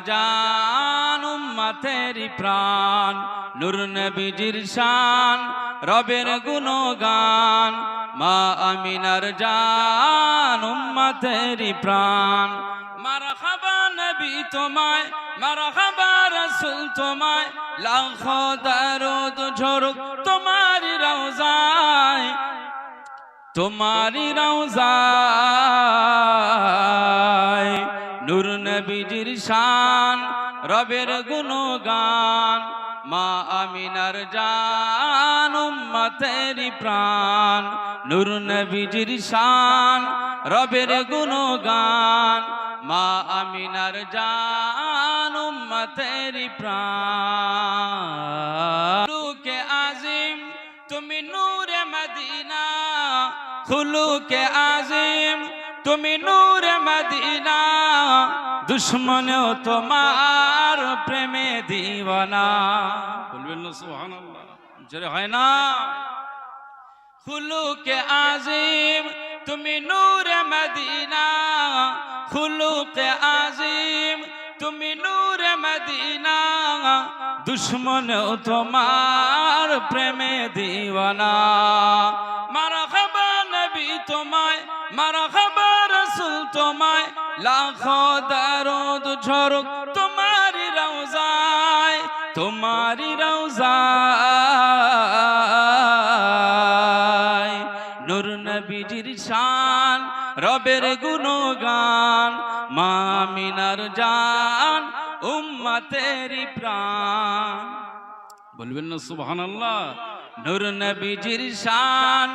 জান উম্মতেরি প্রাণ নূর নবীজির শান রবের গুণগান মা আমিনার জান উম্মতেরি প্রাণ মারহাবা নবী তোমায় মারহাবা রাসূল তোমায় লাখো দরুদ ঝরুক তোমারি রওজায় তোমারি রওজায় নূর নবীজির শান রবের গুণগান মা আমিনার জান উম্মতেরি প্রাণ নূর নবীজির শান রবের গুণগান মা আমিনার জান উম্মতেরি প্রাণ খুলুকে আজিম তুমি নূরে মদিনা খুলুকে আজিম তুমি নূরে মদিনা দুশ্মনেও তোমার প্রেমে দিওয়ানা বলবেন না সুবহানাল্লাহ জোরে হয় না খুলুকে আজিম তুমি নূরে মদিনা খুলুকে আজিম তুমি নূরে মদিনা দুশ্মনেও তোমার প্রেমে দিওয়ানা মারহাবা নবী তোমায় মারহাবা রাসূল তোমায় লাখো দরুদ ঝরুক তোমারি রওজায় তোমারি রওজায় নূর নবীজির শান রবের গুণগান মা আমিনার জান উম্মতেরি প্রাণ বলবেন না সুবহানাল্লাহ নূর নবীজির শান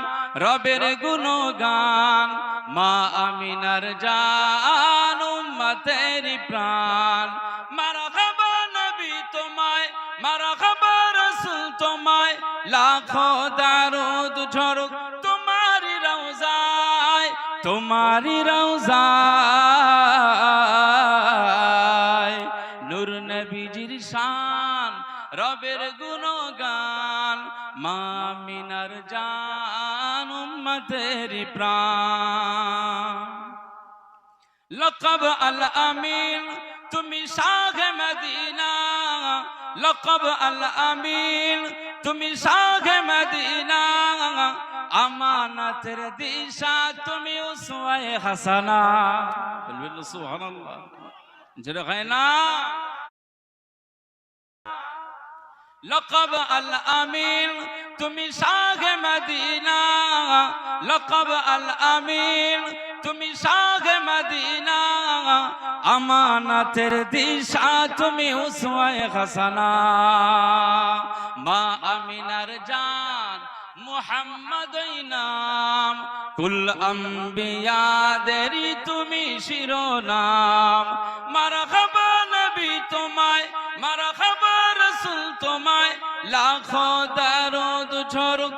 রবের গুণগান মা আমিনার জান উম্মতেরি প্রাণ মারহাবা নবী তোমায় মারহাবা রাসূল তোমায় লাখো দরুদ ঝরুক তোমারি রওজায় তোমারি রওজায় নূর নবীজির শান রবের গুণগান মা আমিনার জান উম্মতেরি প্রাণ লকব আল আমিন তুমি শাহ মদিনা লকব আল আমিন তুমি শাহ মদিনা আমানতের দিশা তুমি উসওয়ায়ে হাসানা বলবেন সুবহানাল্লাহ জোরে হয় না লকব আল আমিন তুমি শাহ মদিনা লকব আল আমিন তুমি শাহ মদিনা আমানতের দিশা তুমি উসওয়ায়ে হাসানা মা আমিনার জান মুহাম্মদই নাম কুল আম্বিয়াদেরই তুমি শিরোনাম মারহাবা নবী তোমায় মারহাবা রাসূল তোমায় লাখো দরুদ ঝরুক